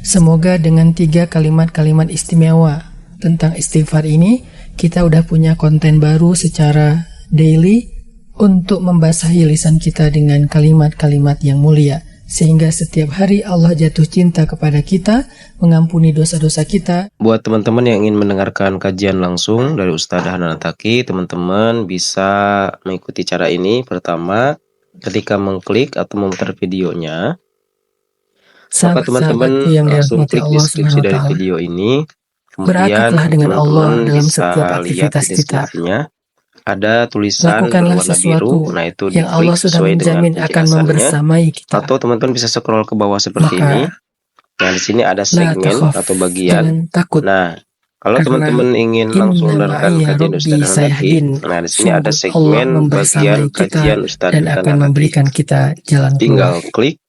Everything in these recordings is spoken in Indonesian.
Semoga dengan 3 kalimat-kalimat istimewa tentang istighfar ini, kita udah punya konten baru secara daily untuk membasahi lisan kita dengan kalimat-kalimat yang mulia. Sehingga setiap hari Allah jatuh cinta kepada kita, mengampuni dosa-dosa kita. Buat teman-teman yang ingin mendengarkan kajian langsung dari Ustadz Hanan Attaqi, teman-teman bisa mengikuti cara ini. Pertama, ketika mengklik atau memutar videonya, maka teman-teman langsung klik deskripsi dari video ini. Kemudian dengan Allah dalam bisa setiap lihat aktivitas di kita. deskripsinya ada tulisan Lakukanlah berwarna sesuatu biru. Nah, itu yang Allah diklik sudah sesuai dengan menjamin akan penjelasannya. membersamai kita. Atau teman-teman bisa scroll ke bawah seperti Maka, ini. Nah, di sini ada segmen atau bagian. Takut. Nah, kalau teman-teman ingin langsung mendengarkan kajian Ustadz Hanan Attaqi, nah di sini ada segmen bagian kajian Ustadz dan akan memberikan kita jalan keluar. Tinggal klik,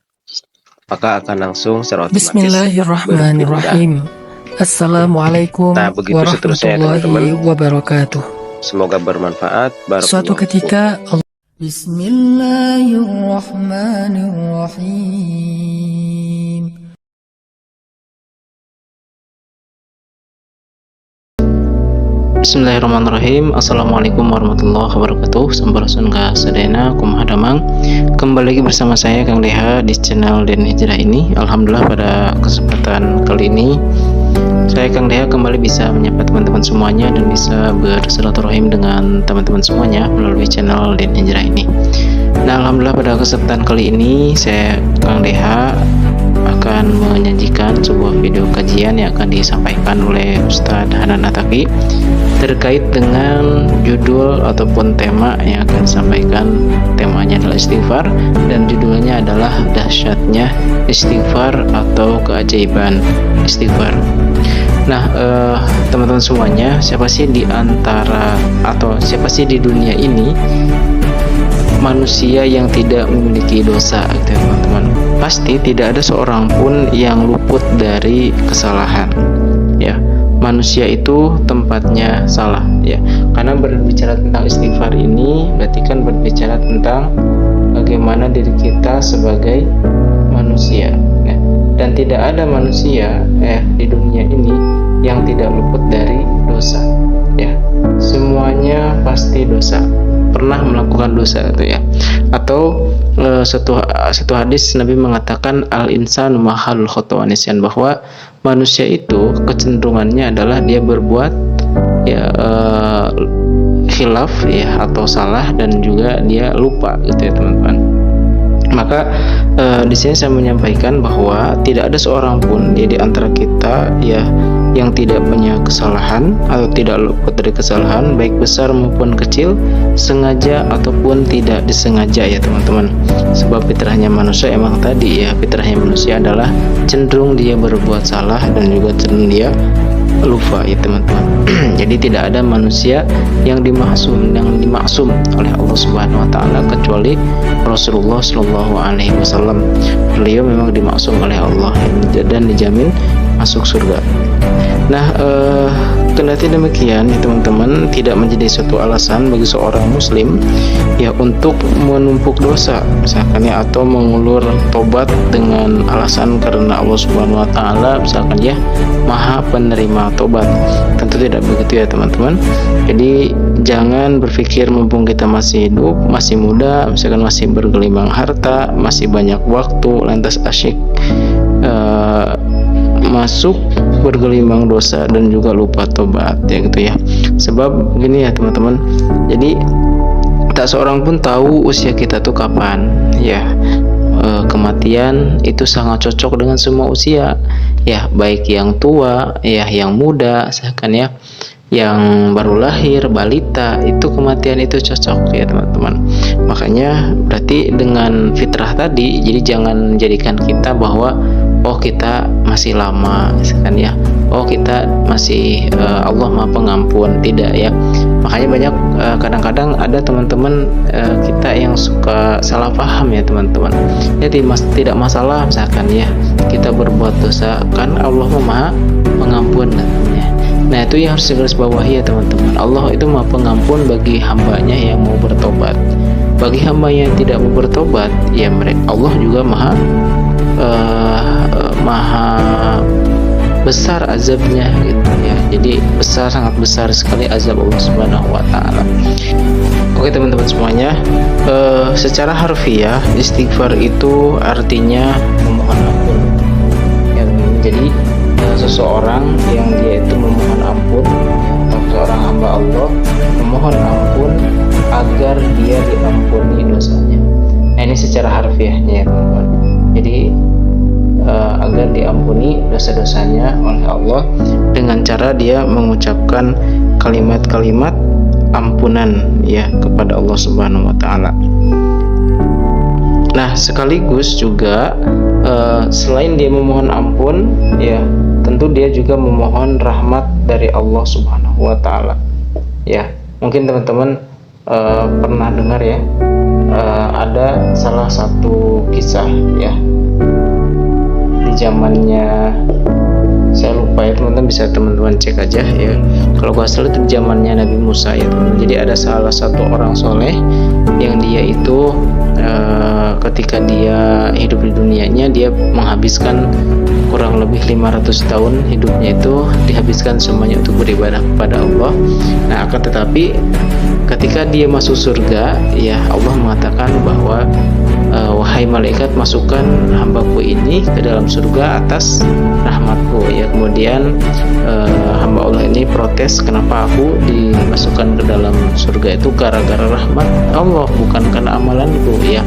maka akan langsung secara otomatis. Bismillahirrahmanirrahim. Assalamualaikum warahmatullahi wabarakatuh. Semoga bermanfaat. Suatu ketika Bismillahirrahmanirrahim. Bismillahirrahmanirrahim. Assalamualaikum warahmatullahi wabarakatuh. Sampurasun ka sadayana kumaha damang. Kembali lagi bersama saya Kang Deha di channel Den Hijrah ini. Alhamdulillah pada kesempatan kali ini saya Kang Deha kembali bisa menyapa teman-teman semuanya dan bisa bersilaturahim dengan teman-teman semuanya melalui channel Den Hijrah ini. Nah, alhamdulillah pada kesempatan kali ini saya Kang Deha akan menyajikan sebuah video kajian yang akan disampaikan oleh Ustadz Hanan Attaqi terkait dengan judul ataupun tema yang akan disampaikan. Temanya adalah istighfar dan judulnya adalah dahsyatnya istighfar atau keajaiban istighfar. Nah, teman-teman semuanya, siapa sih di dunia ini manusia yang tidak memiliki dosa, gitu ya, teman-teman? Pasti tidak ada seorang pun yang luput dari kesalahan, ya. Manusia itu tempatnya salah, ya. Karena berbicara tentang istighfar ini berarti kan berbicara tentang bagaimana diri kita sebagai manusia, ya. Dan tidak ada manusia di dunia ini yang tidak luput dari dosa, ya. Semuanya pasti dosa, pernah melakukan dosa, itu ya. Atau satu hadis Nabi mengatakan al-insanu mahalul khata' wa nisyan, bahwa manusia itu kecenderungannya adalah dia berbuat khilaf, ya, atau salah, dan juga dia lupa, gitu ya, teman-teman. Maka di sini saya menyampaikan bahwa tidak ada seorang pun di antara kita, ya, yang tidak punya kesalahan atau tidak luput dari kesalahan, baik besar maupun kecil, sengaja ataupun tidak disengaja, ya, teman-teman. Sebab fitrahnya manusia emang tadi, ya, fitrahnya manusia adalah cenderung dia berbuat salah dan juga cenderung dia lupa, ya, teman-teman. Jadi tidak ada manusia yang dimaksum oleh Allah Subhanahu wa taala kecuali Rasulullah Shallallahu alaihi wasallam. Beliau memang dimaksum oleh Allah dan dijamin masuk surga. Nah, kendati demikian, ya, teman-teman, tidak menjadi suatu alasan bagi seorang muslim, ya, untuk menumpuk dosa misalkan, ya, atau mengulur tobat dengan alasan karena Allah Subhanahu wa taala misalkan, ya, Maha penerima tobat. Tentu tidak begitu, ya, teman-teman. Jadi jangan berpikir mumpung kita masih hidup, masih muda, misalkan masih bergelimang harta, masih banyak waktu, lantas asyik masuk bergelimang dosa dan juga lupa tobat, ya, gitu ya. Sebab gini, ya, teman-teman, jadi tak seorang pun tahu usia kita tuh kapan, ya. Kematian itu sangat cocok dengan semua usia, ya, baik yang tua, ya, yang muda, misalkan, ya, yang baru lahir, balita, itu kematian itu cocok, ya, teman-teman. Makanya berarti dengan fitrah tadi, jadi jangan menjadikan kita bahwa kita masih lama, misalkan, ya, kita masih Allah Maha Pengampun, tidak, ya. Makanya banyak kadang-kadang ada teman-teman kita yang suka salah paham, ya, teman-teman. Ya, tidak masalah misalkan, ya, kita berbuat dosa, kan Allah Maha Pengampun, ya. Nah, itu yang harus digarisbawahi, ya, teman-teman. Allah itu Maha Pengampun bagi hambanya yang mau bertobat. Bagi hamba yang tidak mau bertobat, ya, Allah juga Maha besar azabnya gitu ya. Jadi sangat besar sekali azab Allah Subhanahu wa taala. Oke teman-teman semuanya, secara harfiah istighfar itu artinya memohon ampun. Ya, jadi seseorang yang dia itu memohon ampun, atau seorang hamba Allah memohon ampun agar dia diampuni dosanya. Nah, ini secara harfiahnya ya teman-teman. Jadi agar diampuni dosa-dosanya oleh Allah dengan cara dia mengucapkan kalimat-kalimat ampunan ya kepada Allah Subhanahu wa taala. Nah, sekaligus juga selain dia memohon ampun ya, tentu dia juga memohon rahmat dari Allah Subhanahu wa taala. Ya, mungkin teman-teman pernah dengar ya, ada salah satu kisah ya di zamannya, saya lupa ya teman-teman, bisa teman-teman cek aja ya. Kalau gak salah itu zamannya Nabi Musa ya teman-teman. Jadi ada salah satu orang soleh yang dia itu ketika dia hidup di dunianya, dia menghabiskan kurang lebih 500 tahun hidupnya itu dihabiskan semuanya untuk beribadah kepada Allah. Nah, akan tetapi ketika dia masuk surga ya, Allah mengatakan bahwa wahai malaikat, masukkan hambaku ini ke dalam surga atas rahmatku ya. Kemudian hamba Allah ini protes, kenapa aku dimasukkan ke dalam surga itu gara-gara rahmat Allah, bukan karena amalanku ya.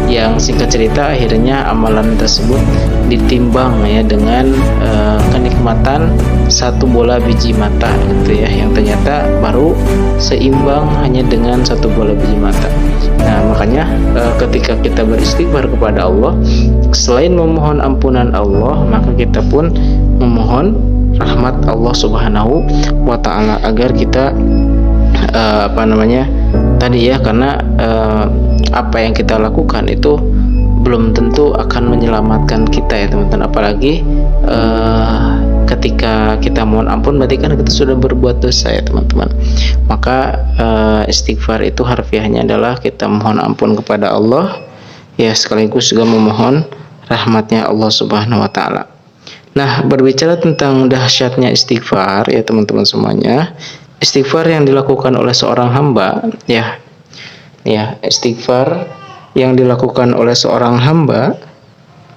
Yang singkat cerita akhirnya amalan tersebut ditimbang ya dengan kenikmatan satu bola biji mata gitu ya, yang ternyata baru seimbang hanya dengan satu bola biji mata. Nah, makanya ketika kita beristighfar kepada Allah, selain memohon ampunan Allah, maka kita pun memohon rahmat Allah Subhanahu wa taala agar kita tadi ya, karena apa yang kita lakukan itu belum tentu akan menyelamatkan kita ya teman-teman. Apalagi ketika kita mohon ampun, berarti kan kita sudah berbuat dosa ya teman-teman. Maka istighfar itu harfiahnya adalah kita mohon ampun kepada Allah ya, sekaligus juga memohon rahmatnya Allah Subhanahu wa taala. Nah, berbicara tentang dahsyatnya istighfar ya teman-teman semuanya, istighfar yang dilakukan oleh seorang hamba ya, istighfar yang dilakukan oleh seorang hamba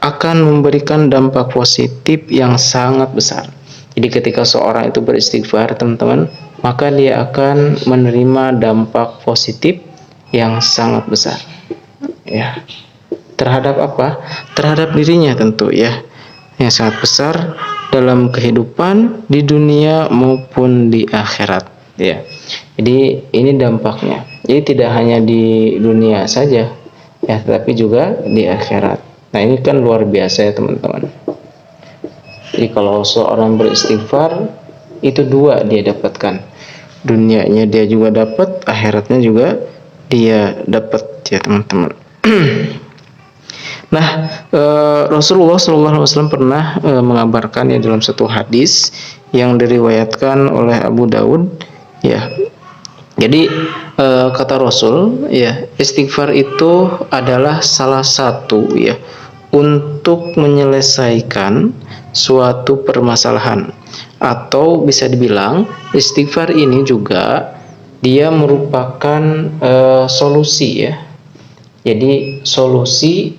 akan memberikan dampak positif yang sangat besar. Jadi ketika seorang itu beristighfar teman-teman, maka dia akan menerima dampak positif yang sangat besar ya. Terhadap apa? Terhadap dirinya tentu ya, yang sangat besar dalam kehidupan di dunia maupun di akhirat ya. Jadi ini dampaknya. Jadi tidak hanya di dunia saja ya, tetapi juga di akhirat. Nah, ini kan luar biasa ya teman-teman. Jadi kalau seorang beristighfar, itu dua dia dapatkan. Dunianya dia juga dapat, akhiratnya juga dia dapat ya teman-teman. Nah, Rasulullah SAW pernah mengabarkan ya dalam satu hadis yang diriwayatkan oleh Abu Daud ya. Jadi kata Rasul ya, istighfar itu adalah salah satu ya untuk menyelesaikan suatu permasalahan, atau bisa dibilang istighfar ini juga dia merupakan solusi ya. Jadi solusi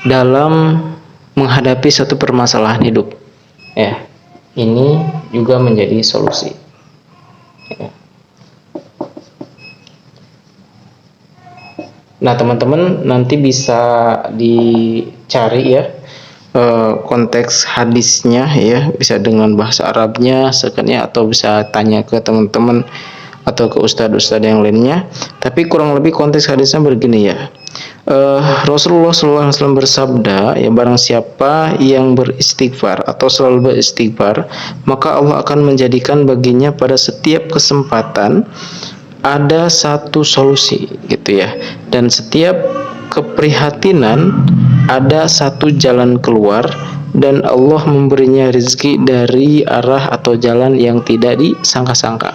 dalam menghadapi satu permasalahan hidup ya, ini juga menjadi solusi ya. Nah teman-teman nanti bisa dicari ya konteks hadisnya ya, bisa dengan bahasa Arabnya sekalian, atau bisa tanya ke teman-teman atau ke ustadz-ustadz yang lainnya. Tapi kurang lebih konteks hadisnya begini ya. Rasulullah SAW bersabda ya, barang siapa yang beristighfar atau selalu beristighfar, maka Allah akan menjadikan baginya pada setiap kesempatan ada satu solusi gitu ya, dan setiap keprihatinan ada satu jalan keluar, dan Allah memberinya rezeki dari arah atau jalan yang tidak disangka-sangka.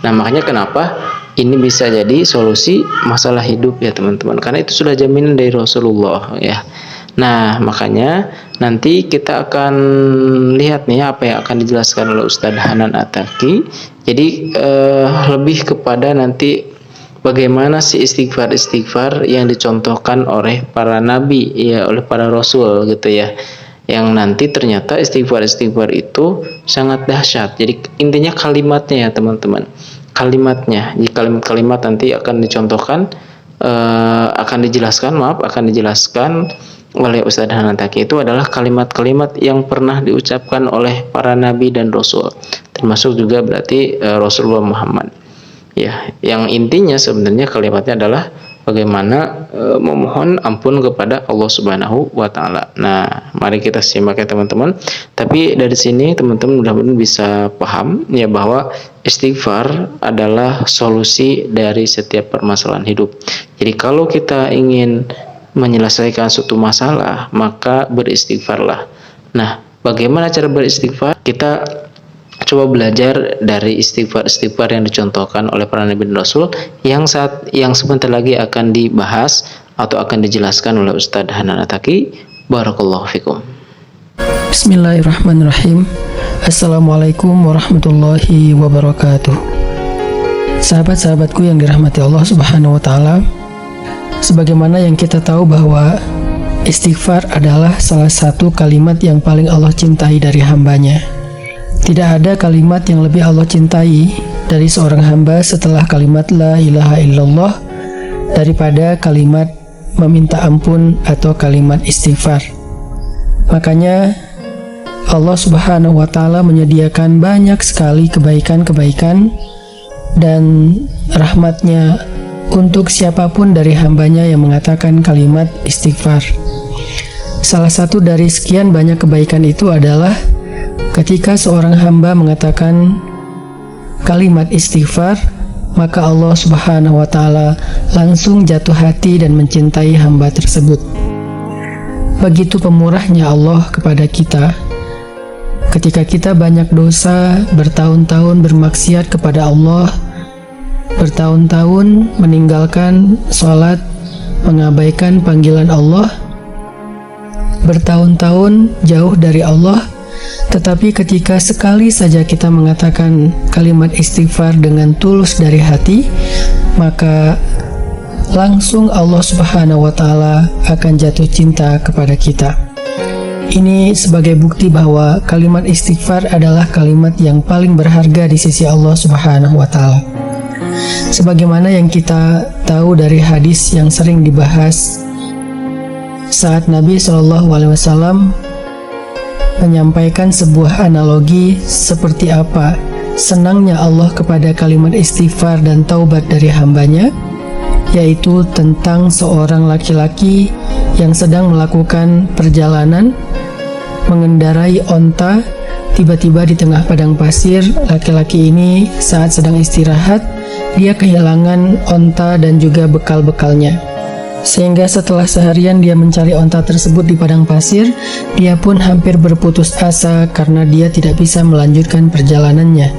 Nah makanya kenapa ini bisa jadi solusi masalah hidup ya teman-teman, karena itu sudah jaminan dari Rasulullah ya. Nah, makanya nanti kita akan lihat nih apa yang akan dijelaskan oleh Ustadz Hanan Attaqi. Jadi lebih kepada nanti bagaimana sih istighfar yang dicontohkan oleh para nabi, ya, oleh para rasul gitu ya. Yang nanti ternyata istighfar itu sangat dahsyat. Jadi intinya kalimatnya ya teman-teman. Kalimatnya, di kalimat nanti akan dicontohkan, akan dijelaskan oleh Ustadz Hanan Attaqi itu adalah kalimat-kalimat yang pernah diucapkan oleh para nabi dan rasul, termasuk juga berarti Rasulullah Muhammad. Ya, yang intinya sebenarnya kalimatnya adalah bagaimana memohon ampun kepada Allah Subhanahu wa taala. Nah, mari kita simak ya teman-teman. Tapi dari sini teman-teman mudah-mudahan bisa paham ya bahwa istighfar adalah solusi dari setiap permasalahan hidup. Jadi kalau kita ingin menyelesaikan suatu masalah, maka beristighfarlah. Nah, bagaimana cara beristighfar? Kita coba belajar dari istighfar yang dicontohkan oleh para nabi dan rasul yang sebentar lagi akan dibahas atau akan dijelaskan oleh Ustadz Hanan Attaqi. Barakallahu fikum. Bismillahirrahmanirrahim. Assalamualaikum warahmatullahi wabarakatuh. Sahabat-sahabatku yang dirahmati Allah Subhanahu wa taala, sebagaimana yang kita tahu bahwa istighfar adalah salah satu kalimat yang paling Allah cintai dari hambanya. Tidak ada kalimat yang lebih Allah cintai dari seorang hamba setelah kalimat la ilaha illallah daripada kalimat meminta ampun atau kalimat istighfar. Makanya Allah Subhanahu wa taala menyediakan banyak sekali kebaikan-kebaikan dan rahmatnya untuk siapapun dari hambanya yang mengatakan kalimat istighfar. Salah satu dari sekian banyak kebaikan itu adalah ketika seorang hamba mengatakan kalimat istighfar, maka Allah Subhanahu wa taala langsung jatuh hati dan mencintai hamba tersebut. Begitu pemurahnya Allah kepada kita. Ketika kita banyak dosa, bertahun-tahun bermaksiat kepada Allah, bertahun-tahun meninggalkan sholat, mengabaikan panggilan Allah, bertahun-tahun jauh dari Allah, tetapi ketika sekali saja kita mengatakan kalimat istighfar dengan tulus dari hati, maka langsung Allah Subhanahu wa taala akan jatuh cinta kepada kita. Ini sebagai bukti bahwa kalimat istighfar adalah kalimat yang paling berharga di sisi Allah Subhanahu wa taala. Sebagaimana yang kita tahu dari hadis yang sering dibahas saat Nabi SAW menyampaikan sebuah analogi seperti apa senangnya Allah kepada kalimat istighfar dan taubat dari hambanya, yaitu tentang seorang laki-laki yang sedang melakukan perjalanan mengendarai onta. Tiba-tiba di tengah padang pasir, laki-laki ini saat sedang istirahat, dia kehilangan onta dan juga bekal-bekalnya. Sehingga setelah seharian dia mencari onta tersebut di padang pasir, dia pun hampir berputus asa karena dia tidak bisa melanjutkan perjalanannya.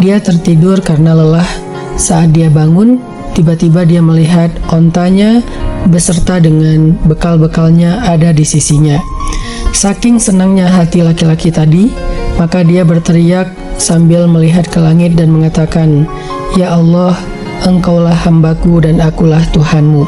Dia tertidur karena lelah. Saat dia bangun, tiba-tiba dia melihat ontanya beserta dengan bekal-bekalnya ada di sisinya. Saking senangnya hati laki-laki tadi, maka dia berteriak sambil melihat ke langit dan mengatakan, "Ya Allah, Engkaulah hambaku dan akulah Tuhanmu."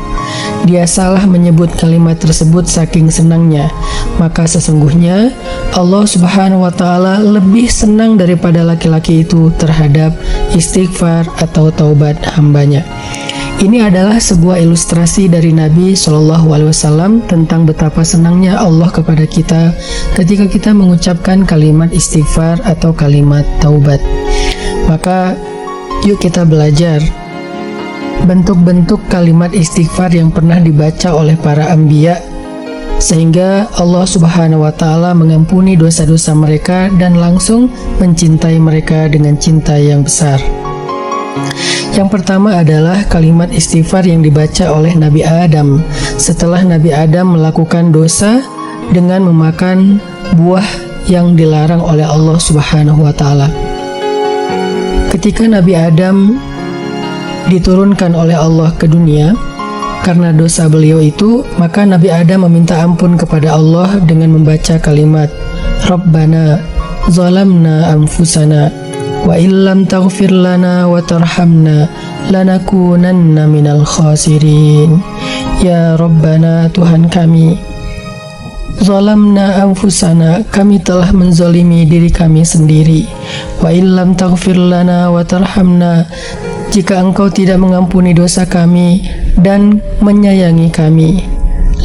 Dia salah menyebut kalimat tersebut saking senangnya, maka sesungguhnya Allah Subhanahu wa taala lebih senang daripada laki-laki itu terhadap istighfar atau taubat hambanya. Ini adalah sebuah ilustrasi dari Nabi SAW tentang betapa senangnya Allah kepada kita ketika kita mengucapkan kalimat istighfar atau kalimat taubat. Maka yuk kita belajar bentuk-bentuk kalimat istighfar yang pernah dibaca oleh para anbiya, sehingga Allah Subhanahu wa taala mengampuni dosa-dosa mereka dan langsung mencintai mereka dengan cinta yang besar. Yang pertama adalah kalimat istighfar yang dibaca oleh Nabi Adam setelah Nabi Adam melakukan dosa dengan memakan buah yang dilarang oleh Allah Subhanahu wa taala. Ketika Nabi Adam diturunkan oleh Allah ke dunia, Karena dosa beliau itu, maka Nabi Adam meminta ampun kepada Allah dengan membaca kalimat Rabbana zalamna anfusana wa illam taghfir lana wa tarhamna lanakunanna minal khasirin. Ya Rabbana, Tuhan kami, zalamna anfusana, kami telah menzalimi diri kami sendiri. Wa illam taghfir lana wa tarhamna, jika Engkau tidak mengampuni dosa kami dan menyayangi kami,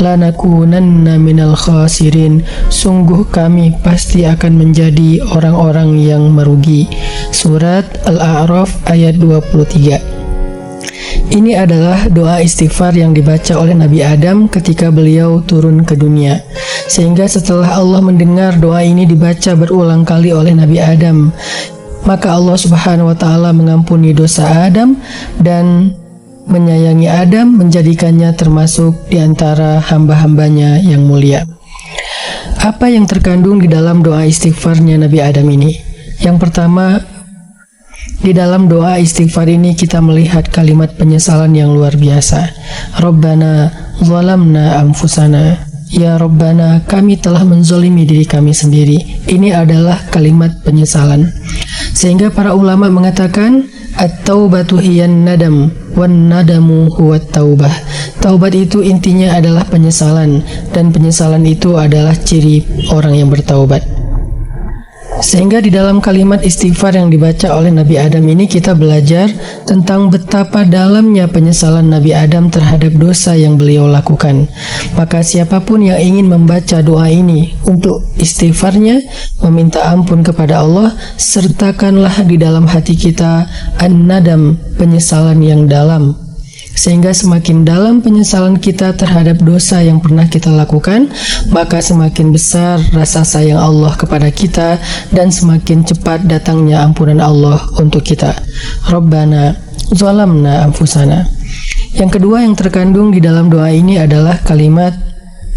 lanakunanna minal khasirin, sungguh kami pasti akan menjadi orang-orang yang merugi. Surat Al-A'raf ayat 23. Ini adalah doa istighfar yang dibaca oleh Nabi Adam ketika beliau turun ke dunia. Sehingga setelah Allah mendengar doa ini dibaca berulang kali oleh Nabi Adam, maka Allah Subhanahu wa Ta'ala mengampuni dosa Adam dan menyayangi Adam, menjadikannya termasuk di antara hamba-hambanya yang mulia. Apa yang terkandung di dalam doa istighfarnya Nabi Adam ini? Yang pertama, di dalam doa istighfar ini kita melihat kalimat penyesalan yang luar biasa. Rabbana zalamna anfusana, ya Rabbana, kami telah menzalimi diri kami sendiri. Ini adalah kalimat penyesalan. Sehingga para ulama mengatakan at-taubatu hiyan nadam wan nadamu huwat taubah. Taubat itu intinya adalah penyesalan, dan penyesalan itu adalah ciri orang yang bertaubat. Sehingga di dalam kalimat istighfar yang dibaca oleh Nabi Adam ini kita belajar tentang betapa dalamnya penyesalan Nabi Adam terhadap dosa yang beliau lakukan. Maka siapapun yang ingin membaca doa ini untuk istighfarnya, meminta ampun kepada Allah, sertakanlah di dalam hati kita an-nadam, penyesalan yang dalam. Sehingga semakin dalam penyesalan kita terhadap dosa yang pernah kita lakukan, maka semakin besar rasa sayang Allah kepada kita dan semakin cepat datangnya ampunan Allah untuk kita. Rabbana zalamna anfusana. Yang kedua yang terkandung di dalam doa ini adalah kalimat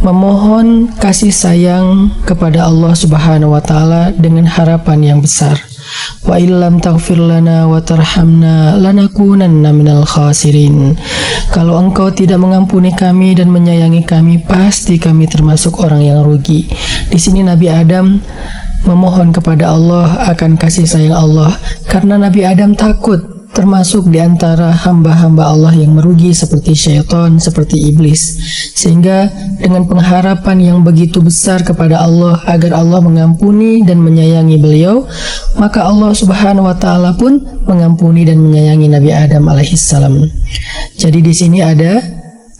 memohon kasih sayang kepada Allah Subhanahu wa Ta'ala dengan harapan yang besar. Wa illam taghfir lana wa tarhamna lanakunanna minal khasirin. Kalau Engkau tidak mengampuni kami dan menyayangi kami, pasti kami termasuk orang yang rugi. Di sini Nabi Adam memohon kepada Allah akan kasih sayang Allah karena Nabi Adam takut termasuk di antara hamba-hamba Allah yang merugi seperti syaitan, seperti iblis. Sehingga dengan pengharapan yang begitu besar kepada Allah agar Allah mengampuni dan menyayangi beliau, maka Allah Subhanahu wa Ta'ala pun mengampuni dan menyayangi Nabi Adam alaihissalam. Jadi di sini ada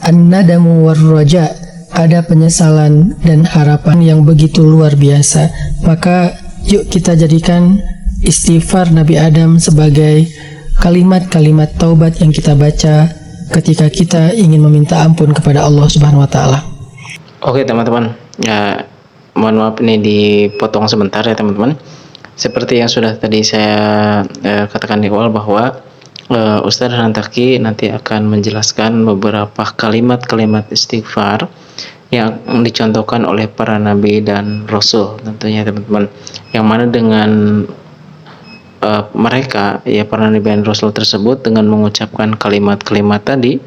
an-nadamu war-raja, ada penyesalan dan harapan yang begitu luar biasa. Maka yuk kita jadikan istighfar Nabi Adam sebagai kalimat-kalimat taubat yang kita baca ketika kita ingin meminta ampun kepada Allah Subhanahu wa Ta'ala. Oke teman-teman, ya, mohon maaf ini dipotong sebentar ya teman-teman. Seperti yang sudah tadi saya katakan di awal bahwa Ustadz Hanantaki nanti akan menjelaskan beberapa kalimat-kalimat istighfar yang dicontohkan oleh para nabi dan rasul tentunya teman-teman, yang mana dengan mereka, ya para nabi dan rasul tersebut, dengan mengucapkan kalimat-kalimat tadi,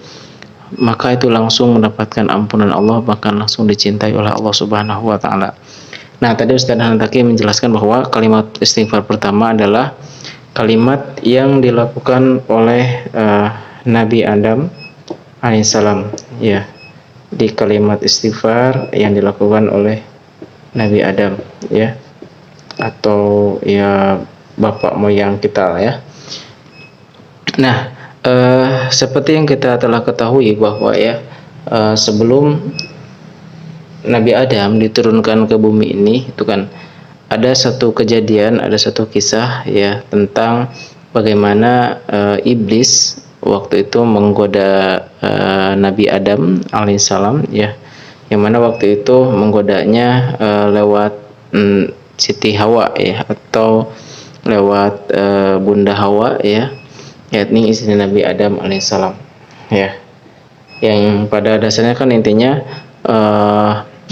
maka itu langsung mendapatkan ampunan Allah, bahkan langsung dicintai oleh Allah Subhanahu wa Ta'ala. Nah, tadi Ustaz Hanantaki menjelaskan bahwa kalimat istighfar pertama adalah kalimat yang dilakukan oleh Nabi Adam alaihissalam, ya, di kalimat istighfar yang dilakukan oleh Nabi Adam, ya, atau ya bapak moyang kita ya. Nah, seperti yang kita telah ketahui bahwa ya sebelum Nabi Adam diturunkan ke bumi ini, itu kan ada satu kejadian, ada satu kisah ya tentang bagaimana iblis waktu itu menggoda Nabi Adam alaihissalam, ya, yang mana waktu itu menggodanya lewat Siti Hawa, ya, atau lewat Bunda Hawa, ya, yakni istri Nabi Adam alaihissalam, ya, yang pada dasarnya kan intinya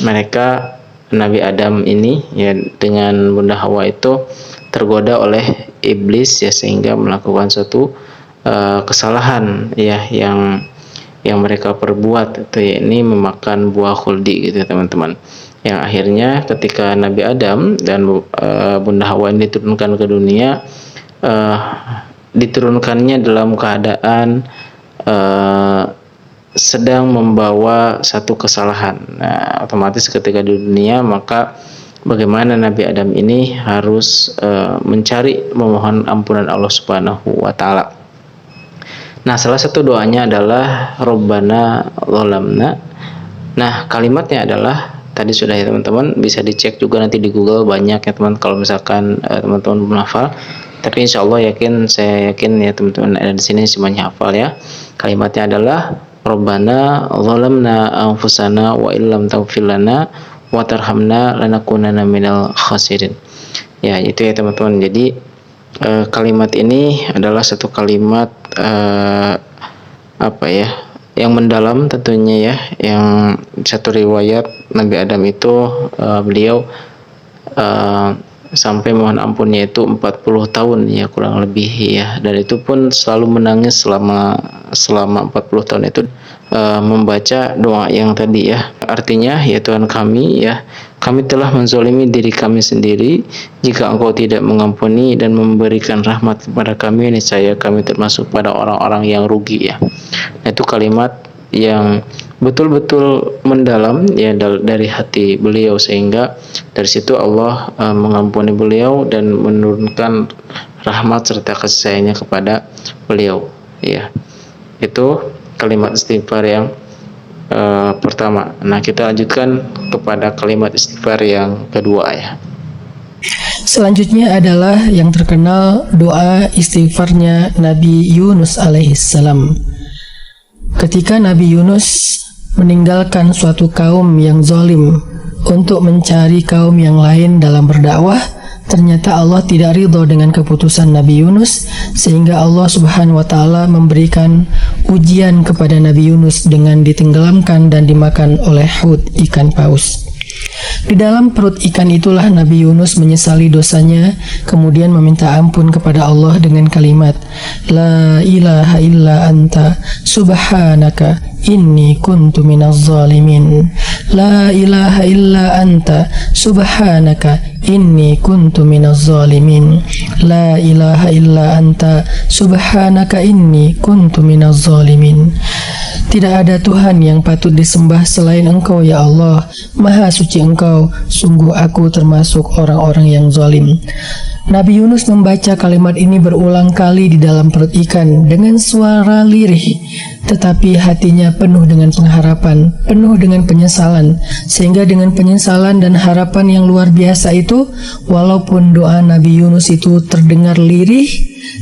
mereka Nabi Adam ini ya dengan Bunda Hawa itu tergoda oleh iblis, ya, sehingga melakukan suatu kesalahan, ya, yang yang mereka perbuat, itu yakni memakan buah khuldi gitu ya teman-teman. Yang akhirnya ketika Nabi Adam dan Bunda Hawa ini diturunkan ke dunia, diturunkannya dalam keadaan sedang membawa satu kesalahan. Nah, otomatis ketika di dunia, maka bagaimana Nabi Adam ini harus memohon ampunan Allah Subhanahu wa taala. Nah, salah satu doanya adalah Rabbana Zalamna. Nah, kalimatnya adalah tadi sudah ya teman-teman, bisa dicek juga nanti di Google, banyak ya teman, kalau misalkan teman-teman belum hafal. Tapi insya Allah saya yakin ya teman-teman ada di sini semuanya hafal ya. Kalimatnya adalah Rabbana zalamna anfusana wa illam taghfir lana wa tarhamna lanakunanna minal khasirin. Ya, itu ya teman-teman. Jadi kalimat ini adalah satu kalimat yang mendalam tentunya ya. Yang satu riwayat Nabi Adam itu beliau sampai mohon ampunnya itu 40 tahun ya kurang lebih ya, dan itu pun selalu menangis selama 40 tahun itu membaca doa yang tadi ya. Artinya ya Tuhan kami ya, kami telah menzalimi diri kami sendiri. Jika Engkau tidak mengampuni dan memberikan rahmat kepada kami, niscaya kami termasuk pada orang-orang yang rugi ya. Nah, itu kalimat yang betul-betul mendalam ya dari hati beliau, sehingga dari situ Allah mengampuni beliau dan menurunkan rahmat serta kasih sayangnya kepada beliau ya. Itu kalimat istighfar yang pertama. Nah, kita lanjutkan kepada kalimat istighfar yang kedua ya. Selanjutnya adalah yang terkenal doa istighfarnya Nabi Yunus alaihissalam. Ketika Nabi Yunus meninggalkan suatu kaum yang zalim untuk mencari kaum yang lain dalam berdakwah, ternyata Allah tidak ridho dengan keputusan Nabi Yunus, sehingga Allah Subhanahu wa taala memberikan ujian kepada Nabi Yunus dengan ditenggelamkan dan dimakan oleh hut, ikan paus. Di dalam perut ikan itulah Nabi Yunus menyesali dosanya, kemudian meminta ampun kepada Allah dengan kalimat La ilaha illa anta subhanaka inni kuntu minaz zalimin. La ilaha illa anta subhanaka inni kuntu minaz zalimin. La ilaha illa anta subhanaka inni kuntu minaz zalimin. Tidak ada Tuhan yang patut disembah selain Engkau ya Allah, Maha suci Engkau, sungguh aku termasuk orang-orang yang zalim. Nabi Yunus membaca kalimat ini berulang kali di dalam perut ikan dengan suara lirih, tetapi hatinya penuh dengan pengharapan, penuh dengan penyesalan, sehingga dengan penyesalan dan harapan yang luar biasa itu, walaupun doa Nabi Yunus itu terdengar lirih,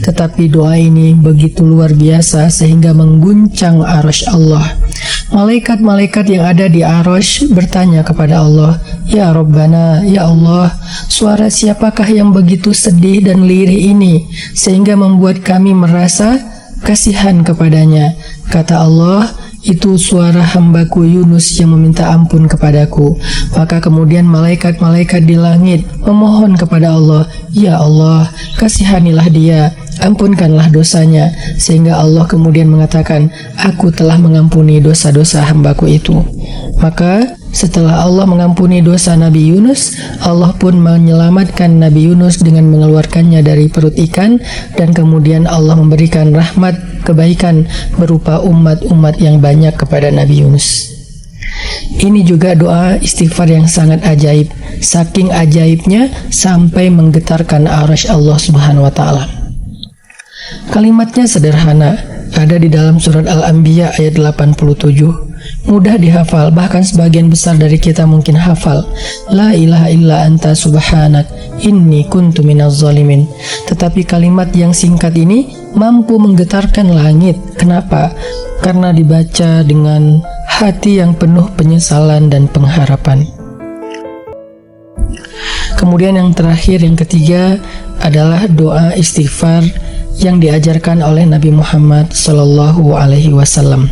tetapi doa ini begitu luar biasa sehingga mengguncang arasy Allah. Malaikat-malaikat yang ada di arasy bertanya kepada Allah, Ya Rabbana, Ya Allah, suara siapakah yang begitu sedih dan lirih ini sehingga membuat kami merasa kasihan kepadanya? Kata Allah, itu suara hambaku Yunus yang meminta ampun kepadaku. Maka kemudian malaikat-malaikat di langit memohon kepada Allah, Ya Allah, kasihanilah dia, ampunkanlah dosanya. Sehingga Allah kemudian mengatakan, aku telah mengampuni dosa-dosa hambaku itu. Maka setelah Allah mengampuni dosa Nabi Yunus, Allah pun menyelamatkan Nabi Yunus dengan mengeluarkannya dari perut ikan, dan kemudian Allah memberikan rahmat kebaikan berupa umat-umat yang banyak kepada Nabi Yunus. Ini juga doa istighfar yang sangat ajaib, saking ajaibnya sampai menggetarkan arasy Allah Subhanahu wa taala. Kalimatnya sederhana, ada di dalam surat Al-Anbiya ayat 87. Mudah dihafal, bahkan sebagian besar dari kita mungkin hafal. La ilaha illa anta subhanak inni kuntu minaz zalimin. Tetapi kalimat yang singkat ini mampu menggetarkan langit. Kenapa? Karena dibaca dengan hati yang penuh penyesalan dan pengharapan. Kemudian yang terakhir, yang ketiga adalah doa istighfar yang diajarkan oleh Nabi Muhammad SAW.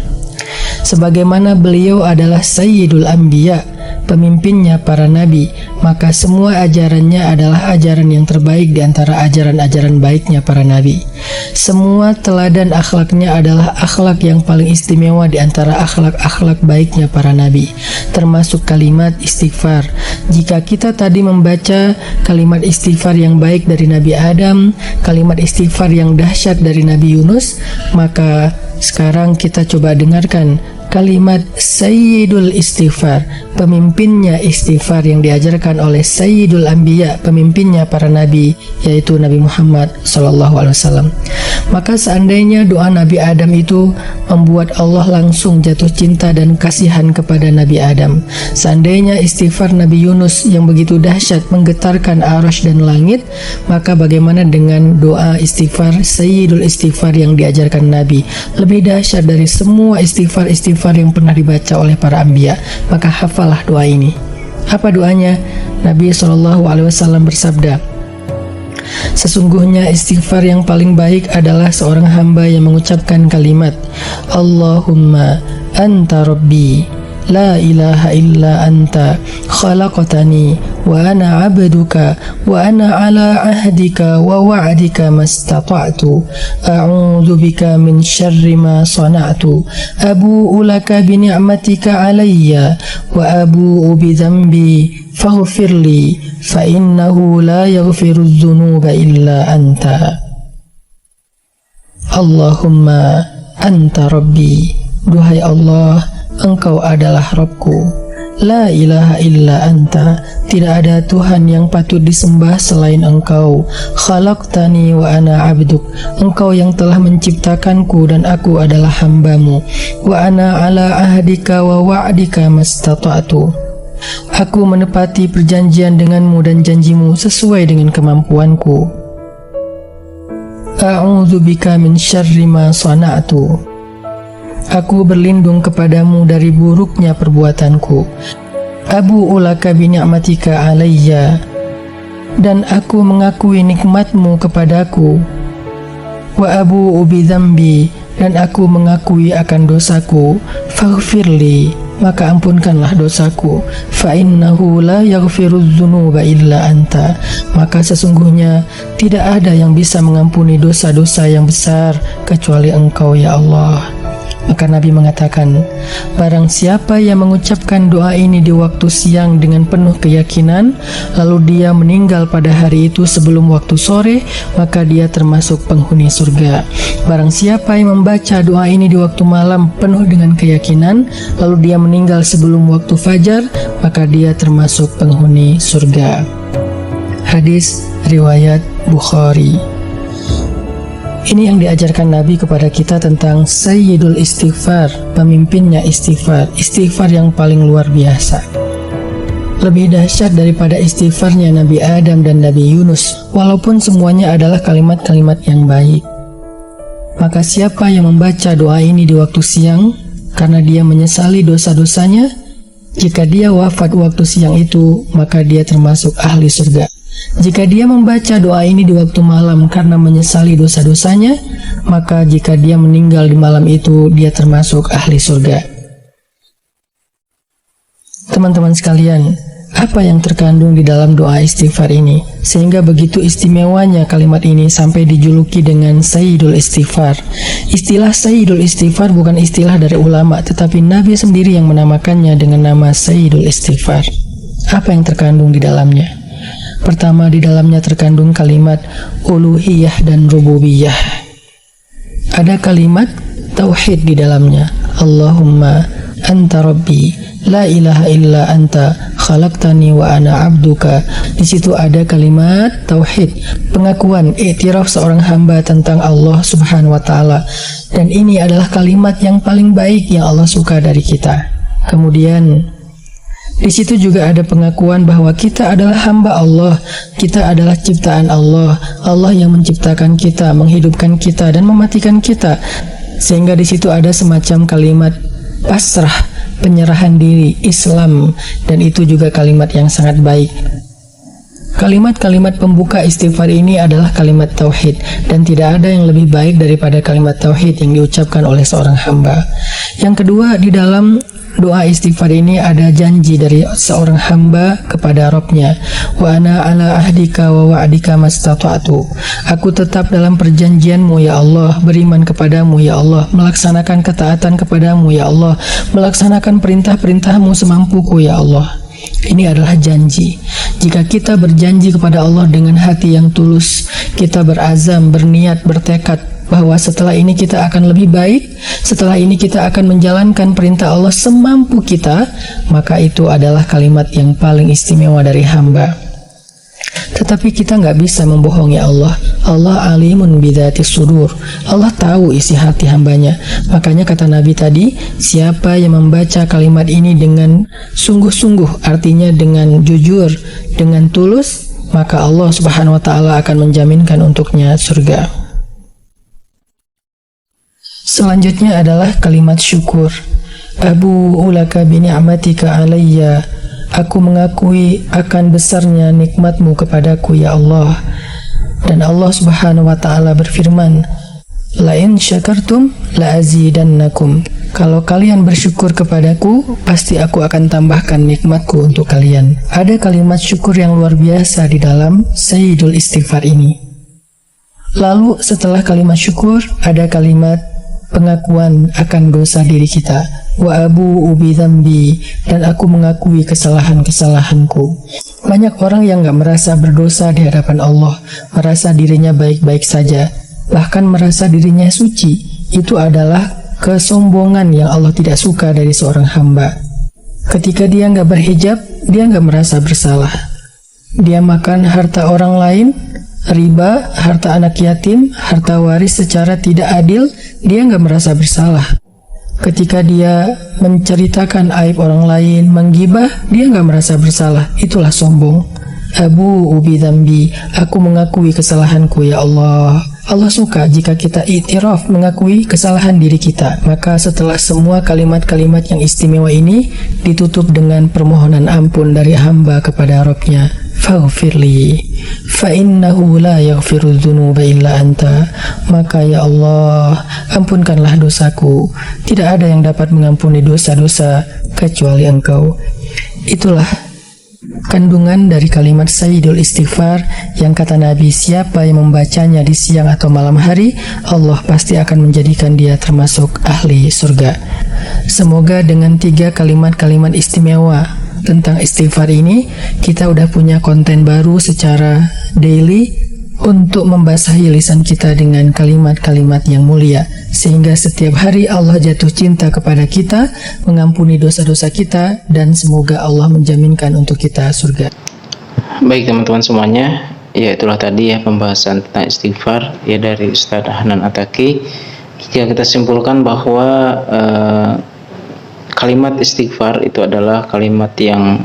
Sebagaimana beliau adalah Sayyidul Anbiya, pemimpinnya para nabi, maka semua ajarannya adalah ajaran yang terbaik di antara ajaran-ajaran baiknya para nabi. Semua teladan akhlaknya adalah akhlak yang paling istimewa di antara akhlak-akhlak baiknya para nabi, termasuk kalimat istighfar. Jika kita tadi membaca kalimat istighfar yang baik dari Nabi Adam, kalimat istighfar yang dahsyat dari Nabi Yunus, maka sekarang kita coba dengarkan kalimat Sayyidul Istighfar, pemimpinnya istighfar yang diajarkan oleh Sayyidul Anbiya, pemimpinnya para nabi, yaitu Nabi Muhammad SAW. Maka seandainya doa Nabi Adam itu membuat Allah langsung jatuh cinta dan kasihan kepada Nabi Adam, seandainya istighfar Nabi Yunus yang begitu dahsyat menggetarkan arasy dan langit, maka bagaimana dengan doa istighfar Sayyidul Istighfar yang diajarkan Nabi, lebih dahsyat dari semua istighfar yang pernah dibaca oleh para anbiya. Maka hafalah doa ini. Apa doanya? Nabi SAW bersabda, sesungguhnya istighfar yang paling baik adalah seorang hamba yang mengucapkan kalimat Allahumma anta rabbi la ilaha illa anta khalaqtani wa ana abduka wa ana ala ahdika wa wa'dika mastata'tu a'udzu bika min syarri ma sana'tu abu'u laka bi ni'matika alayya wa abu'u bi dhanbi faghfirli fa innahu la yaghfiru dzunuba illa anta. Allahumma anta rabbi, duhai Allah, Engkau adalah Rabbku. La ilaha illa anta, tidak ada Tuhan yang patut disembah selain Engkau. Khalaqtani wa ana abduk, Engkau yang telah menciptakanku dan aku adalah hambamu. Wa ana ala ahdika wa wa'dika mastata'tu, aku menepati perjanjian denganmu dan janjimu sesuai dengan kemampuanku. A'udzu bika min syarri ma sana'tu, aku berlindung kepadamu dari buruknya perbuatanku. Abu'u laka bi ni'matika alayya, dan aku mengakui nikmatmu kepadaku. Wa abu'u bi dzambi, dan aku mengakui akan dosaku. Faghfirli, maka ampunkanlah dosaku. Fa innahu la yaghfiru dzunuba illa anta, maka sesungguhnya tidak ada yang bisa mengampuni dosa-dosa yang besar kecuali Engkau ya Allah. Maka Nabi mengatakan, barang siapa yang mengucapkan doa ini di waktu siang dengan penuh keyakinan, lalu dia meninggal pada hari itu sebelum waktu sore, maka dia termasuk penghuni surga. Barang siapa yang membaca doa ini di waktu malam penuh dengan keyakinan, lalu dia meninggal sebelum waktu fajar, maka dia termasuk penghuni surga. Hadis riwayat Bukhari. Ini yang diajarkan Nabi kepada kita tentang Sayyidul Istighfar, pemimpinnya istighfar, istighfar yang paling luar biasa. Lebih dahsyat daripada istighfarnya Nabi Adam dan Nabi Yunus, walaupun semuanya adalah kalimat-kalimat yang baik. Maka siapa yang membaca doa ini di waktu siang karena dia menyesali dosa-dosanya, jika dia wafat waktu siang itu, maka dia termasuk ahli surga. Jika dia membaca doa ini di waktu malam karena menyesali dosa-dosanya, maka jika dia meninggal di malam itu, dia termasuk ahli surga. Teman-teman sekalian, apa yang terkandung di dalam doa istighfar ini sehingga begitu istimewanya kalimat ini sampai dijuluki dengan Sayyidul Istighfar? Istilah Sayyidul Istighfar bukan istilah dari ulama, tetapi Nabi sendiri yang menamakannya dengan nama Sayyidul Istighfar. Apa yang terkandung di dalamnya? Pertama, di dalamnya terkandung kalimat uluhiyah dan rububiyah. Ada kalimat tauhid di dalamnya. Allahumma anta rabbi la ilaha illa anta khalaqtani wa ana abduka. Di situ ada kalimat tauhid, pengakuan, iktiraf seorang hamba tentang Allah Subhanahu wa taala. Dan ini adalah kalimat yang paling baik yang Allah suka dari kita. Kemudian di situ juga ada pengakuan bahwa kita adalah hamba Allah, kita adalah ciptaan Allah, Allah yang menciptakan kita, menghidupkan kita, dan mematikan kita. Sehingga di situ ada semacam kalimat pasrah, penyerahan diri, Islam, dan itu juga kalimat yang sangat baik. Kalimat-kalimat pembuka istighfar ini adalah kalimat tauhid, dan tidak ada yang lebih baik daripada kalimat tauhid yang diucapkan oleh seorang hamba. Yang kedua, di dalam Doa istighfar ini ada janji dari seorang hamba kepada Rabb-Nya. Wa ana ala ahdika wa wa'dika mastata'tu. Aku tetap dalam perjanjianmu ya Allah, beriman kepadamu ya Allah, melaksanakan ketaatan kepadamu ya Allah, melaksanakan perintah-perintahmu semampuku ya Allah. Ini adalah janji. Jika kita berjanji kepada Allah dengan hati yang tulus, kita berazam, berniat, bertekad bahwa setelah ini kita akan lebih baik, setelah ini kita akan menjalankan perintah Allah semampu kita, maka itu adalah kalimat yang paling istimewa dari hamba. Tetapi kita nggak bisa membohongi Allah. Allah alimun bidzatis sudur. Allah tahu isi hati hambanya. Makanya kata Nabi tadi, siapa yang membaca kalimat ini dengan sungguh-sungguh, artinya dengan jujur, dengan tulus, maka Allah Subhanahu wa taala akan menjaminkan untuknya surga. Selanjutnya adalah kalimat syukur. Abu ulaka bi ni'matika alayya. Aku mengakui akan besarnya nikmatmu kepadaku ya Allah. Dan Allah Subhanahu wa taala berfirman, la in syakartum la azidannakum. Kalau kalian bersyukur kepadaku, pasti aku akan tambahkan nikmatku untuk kalian. Ada kalimat syukur yang luar biasa di dalam Sayyidul Istighfar ini. Lalu setelah kalimat syukur, ada kalimat pengakuan akan dosa diri kita. Wa abu ubi dzambi, dan aku mengakui kesalahan-kesalahanku. Banyak orang yang gak merasa berdosa di hadapan Allah, merasa dirinya baik-baik saja, bahkan merasa dirinya suci. Itu adalah kesombongan yang Allah tidak suka dari seorang hamba. Ketika dia gak berhijab, dia gak merasa bersalah. Dia makan harta orang lain, riba, harta anak yatim, harta waris secara tidak adil, dia nggak merasa bersalah. Ketika dia menceritakan aib orang lain, menggibah, dia nggak merasa bersalah. Itulah sombong. Abu ubi dzambi, aku mengakui kesalahanku ya Allah. Allah suka jika kita iktiraf, mengakui kesalahan diri kita. Maka setelah semua kalimat-kalimat yang istimewa ini ditutup dengan permohonan ampun dari hamba kepada Rabb-Nya. Faghfirli fa innahu la yaghfiru dzunuba illa anta. Maka ya Allah, ampunkanlah dosaku. Tidak ada yang dapat mengampuni dosa-dosa kecuali Engkau. Itulah kandungan dari kalimat Sayyidul Istighfar yang kata Nabi, siapa yang membacanya di siang atau malam hari, Allah pasti akan menjadikan dia termasuk ahli surga. Semoga dengan 3 kalimat-kalimat istimewa tentang istighfar ini, kita udah punya konten baru secara daily untuk membasahi lisan kita dengan kalimat-kalimat yang mulia, sehingga setiap hari Allah jatuh cinta kepada kita, mengampuni dosa-dosa kita, dan semoga Allah menjaminkan untuk kita surga. Baik teman-teman semuanya, ya itulah tadi ya pembahasan tentang istighfar ya dari Ustaz Hanan Attaqi. Jika kita simpulkan bahwa kalimat istighfar itu adalah kalimat yang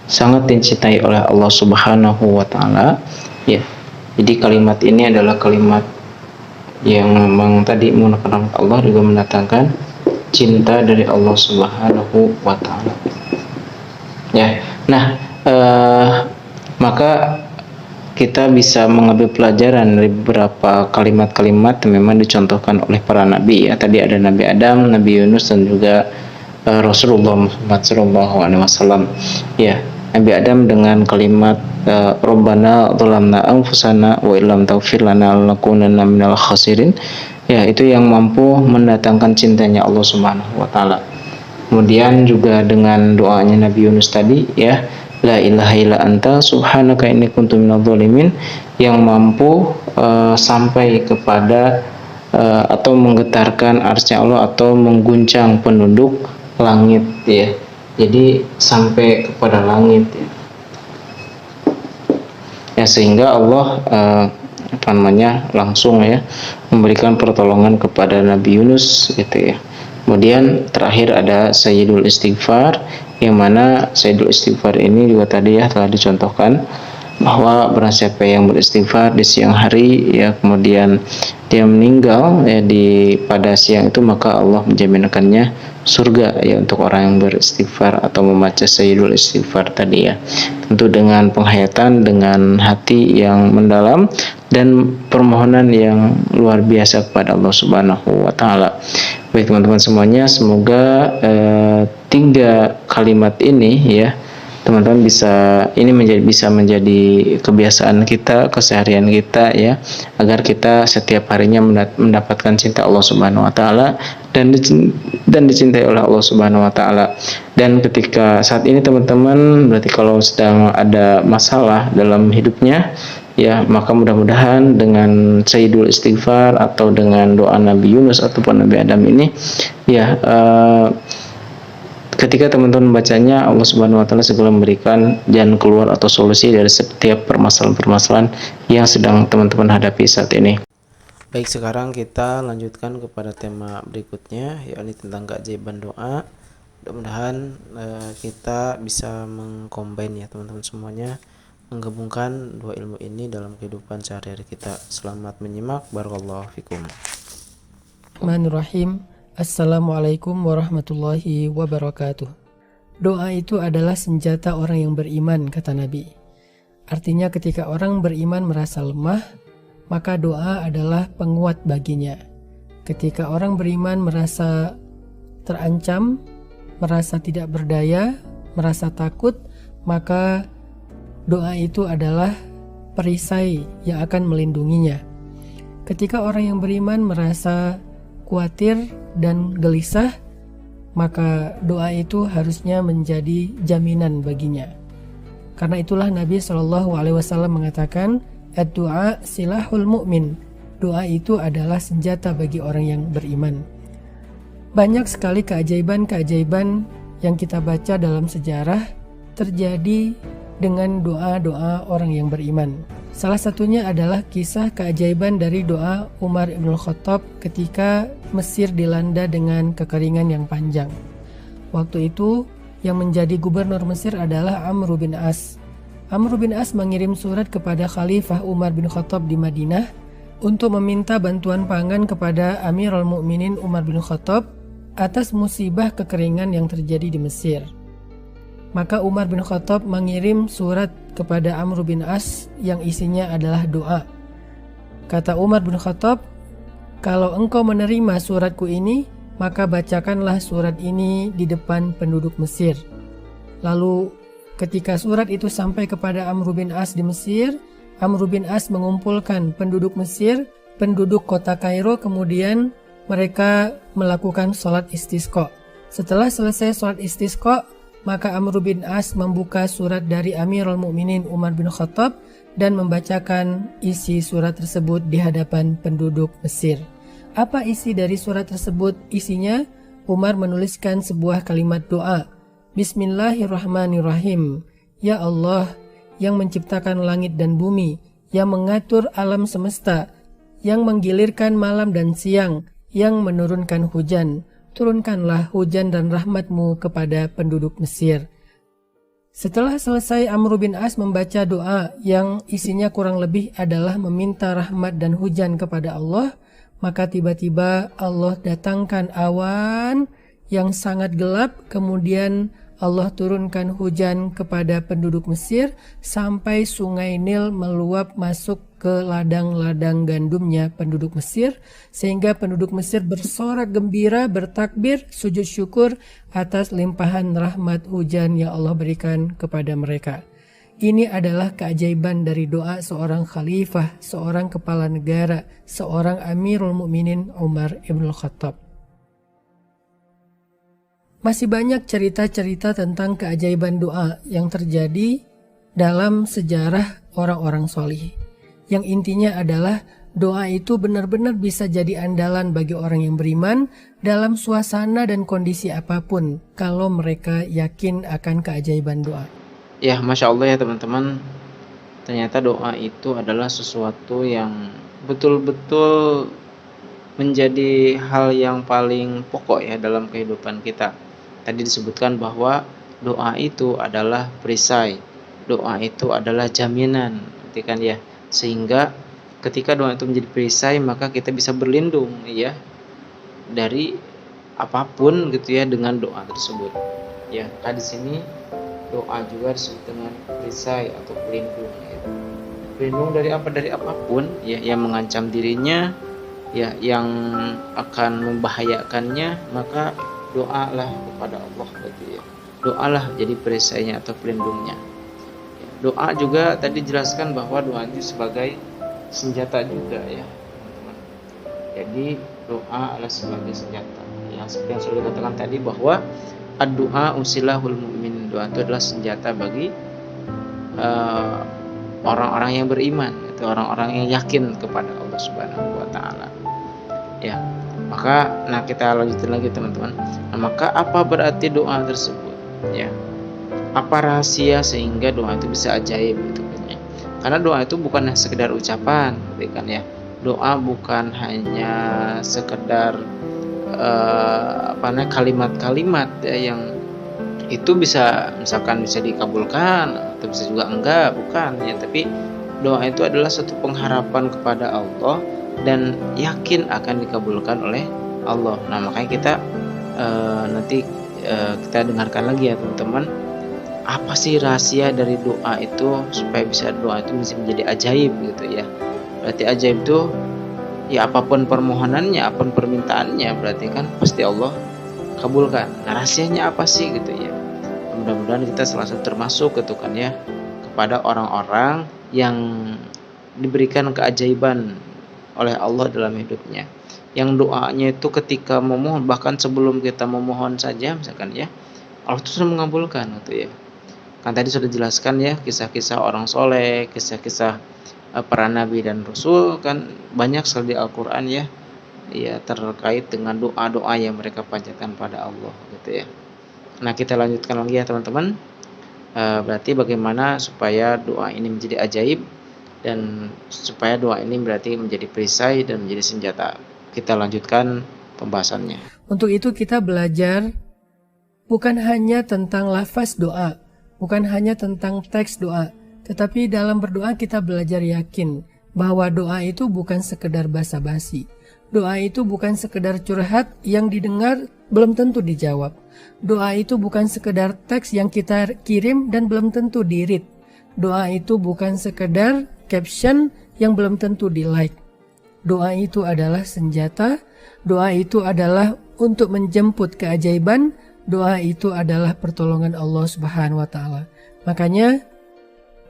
sangat dicintai oleh Allah Subhanahu wa taala ya. Jadi kalimat ini adalah kalimat yang memang tadi menggunakan Allah juga mendatangkan cinta dari Allah Subhanahu wa taala. Ya. Nah, maka kita bisa mengambil pelajaran dari beberapa kalimat-kalimat yang memang dicontohkan oleh para nabi ya. Tadi ada Nabi Adam, Nabi Yunus, dan juga Rasulullah Muhammad SAW. Ya, Nabi Adam dengan kalimat Rabbana dzalamna anfusana wa illam taghfir lana lanakunanna minal khasirin. Ya, itu yang mampu mendatangkan cintanya Allah Subhanahu wa taala. Kemudian juga dengan doanya Nabi Yunus tadi ya, la ilaha illa anta subhanaka inni kuntu minadz dzalimin, yang mampu sampai kepada atau menggetarkan arsy Allah atau mengguncang penduduk langit ya. Jadi sampai kepada langit ya. Ya, sehingga Allah langsung ya memberikan pertolongan kepada Nabi Yunus gitu ya. Kemudian terakhir ada Sayyidul Istighfar, yang mana Sayyidul Istighfar ini juga tadi ya telah dicontohkan bahwa barang siapa yang beristighfar di siang hari ya, kemudian dia meninggal ya pada siang itu, maka Allah menjaminkannya surga ya untuk orang yang beristighfar atau membaca Sayyidul Istighfar tadi ya. Tentu dengan penghayatan, dengan hati yang mendalam dan permohonan yang luar biasa kepada Allah Subhanahu wa taala. Baik teman-teman semuanya, semoga tiga kalimat ini ya teman-teman bisa menjadi kebiasaan kita, keseharian kita ya, agar kita setiap harinya mendapatkan cinta Allah Subhanahu wa taala dan dicintai oleh Allah Subhanahu wa taala. Dan ketika saat ini teman-teman, berarti kalau sedang ada masalah dalam hidupnya ya, maka mudah-mudahan dengan Sayyidul Istighfar atau dengan doa Nabi Yunus ataupun Nabi Adam ini ya, ketika teman-teman membacanya, Allah Subhanahu wa taala segera memberikan jalan keluar atau solusi dari setiap permasalahan-permasalahan yang sedang teman-teman hadapi saat ini. Baik, sekarang kita lanjutkan kepada tema berikutnya, yakni tentang keajaiban doa. Mudah-mudahan kita bisa mengcombine ya teman-teman semuanya, menggabungkan dua ilmu ini dalam kehidupan sehari-hari kita. Selamat menyimak, barakallahu fikum. Bismillahirrahmanirrahim. Assalamualaikum warahmatullahi wabarakatuh. Doa itu adalah senjata orang yang beriman, kata Nabi. Artinya ketika orang beriman merasa lemah, maka doa adalah penguat baginya. Ketika orang beriman merasa terancam, merasa tidak berdaya, merasa takut, maka doa itu adalah perisai yang akan melindunginya. Ketika orang yang beriman merasa khawatir dan gelisah, maka doa itu harusnya menjadi jaminan baginya. Karena itulah Nabi SAW mengatakan, ad-du'a silahul mu'min. Doa itu adalah senjata bagi orang yang beriman. Banyak sekali keajaiban-keajaiban yang kita baca dalam sejarah terjadi dengan doa-doa orang yang beriman. Salah satunya adalah kisah keajaiban dari doa Umar ibn Khattab ketika Mesir dilanda dengan kekeringan yang panjang. Waktu itu yang menjadi gubernur Mesir adalah Amr bin As. Amr bin As mengirim surat kepada Khalifah Umar bin Khattab di Madinah untuk meminta bantuan pangan kepada Amirul Mukminin Umar bin Khattab atas musibah kekeringan yang terjadi di Mesir. Maka Umar bin Khattab mengirim surat kepada Amr bin As yang isinya adalah doa. Kata Umar bin Khattab, "Kalau engkau menerima suratku ini, maka bacakanlah surat ini di depan penduduk Mesir." Lalu ketika surat itu sampai kepada Amr bin As di Mesir, Amr bin As mengumpulkan penduduk Mesir, penduduk kota Kairo, kemudian mereka melakukan sholat istisqa. Setelah selesai sholat istisqa, maka Amr bin As membuka surat dari Amirul Mukminin Umar bin Khattab dan membacakan isi surat tersebut di hadapan penduduk Mesir. Apa isi dari surat tersebut? Isinya, Umar menuliskan sebuah kalimat doa. Bismillahirrahmanirrahim. Ya Allah, yang menciptakan langit dan bumi, yang mengatur alam semesta, yang menggilirkan malam dan siang, yang menurunkan hujan. Turunkanlah hujan dan rahmat-Mu kepada penduduk Mesir. Setelah selesai, Amr bin As membaca doa yang isinya kurang lebih adalah meminta rahmat dan hujan kepada Allah, maka tiba-tiba Allah datangkan awan yang sangat gelap, kemudian Allah turunkan hujan kepada penduduk Mesir sampai sungai Nil meluap masuk ke ladang-ladang gandumnya penduduk Mesir, sehingga penduduk Mesir bersorak gembira, bertakbir, sujud syukur atas limpahan rahmat hujan yang Allah berikan kepada mereka. Ini adalah keajaiban dari doa seorang khalifah, seorang kepala negara, seorang Amirul Mukminin Umar ibn Khattab. Masih banyak cerita-cerita tentang keajaiban doa yang terjadi dalam sejarah orang-orang solih. Yang intinya adalah doa itu benar-benar bisa jadi andalan bagi orang yang beriman dalam suasana dan kondisi apapun kalau mereka yakin akan keajaiban doa. Ya, Masya Allah ya teman-teman, ternyata doa itu adalah sesuatu yang betul-betul menjadi hal yang paling pokok ya dalam kehidupan kita. Tadi disebutkan bahwa doa itu adalah perisai, doa itu adalah jaminan, gitu kan ya. Sehingga ketika doa itu menjadi perisai, maka kita bisa berlindung ya dari apapun gitu ya dengan doa tersebut. Ya, di sini doa juga disebut dengan perisai atau pelindung ya. Pelindung dari apa? Dari apapun ya yang mengancam dirinya ya, yang akan membahayakannya, maka doalah kepada Allah gitu ya. Doalah jadi perisainya atau pelindungnya. Doa juga tadi jelaskan bahwa doa itu sebagai senjata juga ya teman-teman. Jadi doa adalah sebagai senjata. Yang seperti yang sudah dikatakan tadi bahwa ad-du'a usilahul mu'min, doa itu adalah senjata bagi orang-orang yang beriman, itu orang-orang yang yakin kepada Allah Subhanahu wa taala. Ya. Maka kita lanjutin lagi teman-teman. Nah, maka apa berarti doa tersebut? Ya. Apa rahasia sehingga doa itu bisa ajaib gitu kan ya. Karena doa itu bukan sekedar ucapan, gitu kan ya. Doa bukan hanya sekedar kalimat-kalimat ya, yang itu bisa misalkan bisa dikabulkan atau bisa juga enggak, bukan ya. Tapi doa itu adalah satu pengharapan kepada Allah dan yakin akan dikabulkan oleh Allah. Nah, makanya kita nanti kita dengarkan lagi ya teman-teman, apa sih rahasia dari doa itu supaya bisa doa itu bisa menjadi ajaib gitu ya. Berarti ajaib itu ya apapun permohonannya, apapun permintaannya, berarti kan pasti Allah kabulkan. Nah, rahasianya apa sih gitu ya. Mudah-mudahan kita salah satu termasuk gitu kan ya, kepada orang-orang yang diberikan keajaiban oleh Allah dalam hidupnya, yang doanya itu ketika memohon, bahkan sebelum kita memohon saja misalkan ya, Allah itu sudah mengabulkan gitu ya. Kan tadi sudah dijelaskan ya kisah-kisah orang soleh, kisah-kisah para nabi dan rasul, kan banyak sekali di Al-Quran ya, terkait dengan doa-doa yang mereka panjatkan pada Allah gitu ya. Nah, kita lanjutkan lagi ya teman-teman. Berarti bagaimana supaya doa ini menjadi ajaib dan supaya doa ini berarti menjadi perisai dan menjadi senjata. Kita lanjutkan pembahasannya. Untuk itu kita belajar bukan hanya tentang lafaz doa, bukan hanya tentang teks doa, tetapi dalam berdoa kita belajar yakin bahwa doa itu bukan sekedar basa-basi. Doa itu bukan sekedar curhat yang didengar belum tentu dijawab. Doa itu bukan sekedar teks yang kita kirim dan belum tentu di-read. Doa itu bukan sekedar caption yang belum tentu di-like. Doa itu adalah senjata. Doa itu adalah untuk menjemput keajaiban. Doa itu adalah pertolongan Allah Subhanahu wa taala. Makanya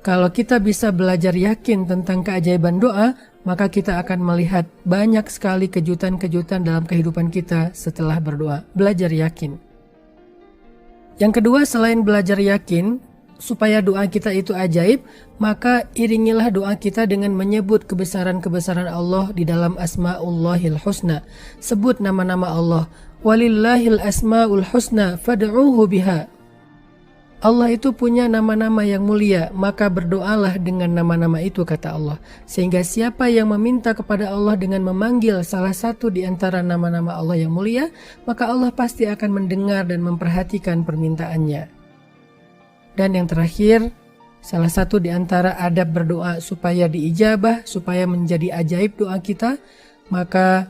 kalau kita bisa belajar yakin tentang keajaiban doa, maka kita akan melihat banyak sekali kejutan-kejutan dalam kehidupan kita setelah berdoa. Belajar yakin. Yang kedua, selain belajar yakin, supaya doa kita itu ajaib, maka iringilah doa kita dengan menyebut kebesaran-kebesaran Allah di dalam Asma'ullahil Husna. Sebut nama-nama Allah. Walillahil asma'ul husna fad'uhu biha. Allah itu punya nama-nama yang mulia, maka berdoalah dengan nama-nama itu, kata Allah. Sehingga siapa yang meminta kepada Allah dengan memanggil salah satu di antara nama-nama Allah yang mulia, maka Allah pasti akan mendengar dan memperhatikan permintaannya. Dan yang terakhir, salah satu di antara adab berdoa supaya diijabah, supaya menjadi ajaib doa kita, maka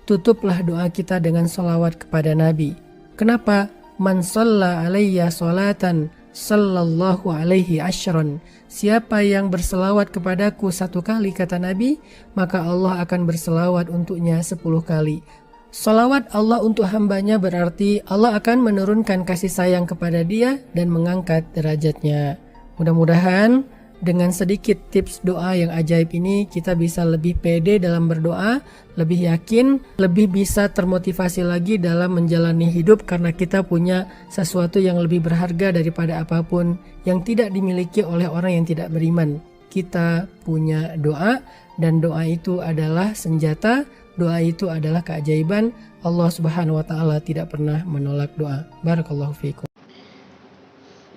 tutuplah doa kita dengan sholawat kepada Nabi. Kenapa? Man shalla alayya sholatan sallallahu alaihi ashran. Siapa yang berselawat kepadaku 1 kali, kata Nabi, maka Allah akan berselawat untuknya 10 kali. Salawat Allah untuk hambanya berarti Allah akan menurunkan kasih sayang kepada dia dan mengangkat derajatnya. Mudah-mudahan dengan sedikit tips doa yang ajaib ini kita bisa lebih pede dalam berdoa, lebih yakin, lebih bisa termotivasi lagi dalam menjalani hidup karena kita punya sesuatu yang lebih berharga daripada apapun yang tidak dimiliki oleh orang yang tidak beriman. Kita punya doa dan doa itu adalah senjata, doa itu adalah keajaiban. Allah Subhanahu wa taala tidak pernah menolak doa. Barakallahu fiikum.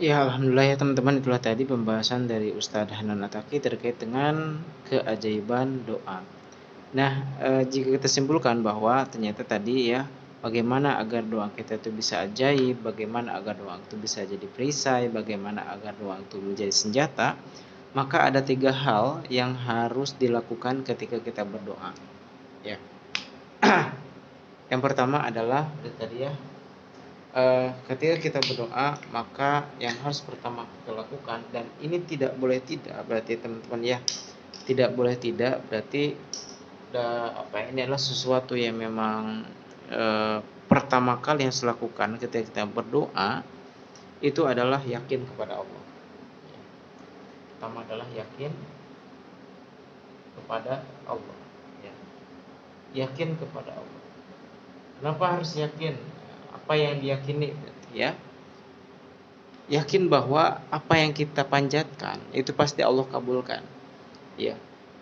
Ya, alhamdulillah ya teman-teman, itulah tadi pembahasan dari Ustadz Hanan Attaqi terkait dengan keajaiban doa. Nah, jika kita simpulkan bahwa ternyata tadi ya, bagaimana agar doa kita itu bisa ajaib, bagaimana agar doa itu bisa jadi perisai, bagaimana agar doa itu menjadi senjata, maka ada 3 hal yang harus dilakukan ketika kita berdoa. Ya. Yang pertama adalah tadi ya, ketika kita berdoa, maka yang harus pertama kita lakukan, dan ini tidak boleh tidak, berarti teman-teman ya, tidak boleh tidak berarti ini adalah sesuatu yang memang pertama kali yang saya lakukan ketika kita berdoa itu adalah yakin kepada Allah. Pertama adalah yakin kepada Allah. Ya. Yakin kepada Allah. Kenapa harus yakin? Apa yang diyakini? Ya. Yakin bahwa apa yang kita panjatkan itu pasti Allah kabulkan. Ya.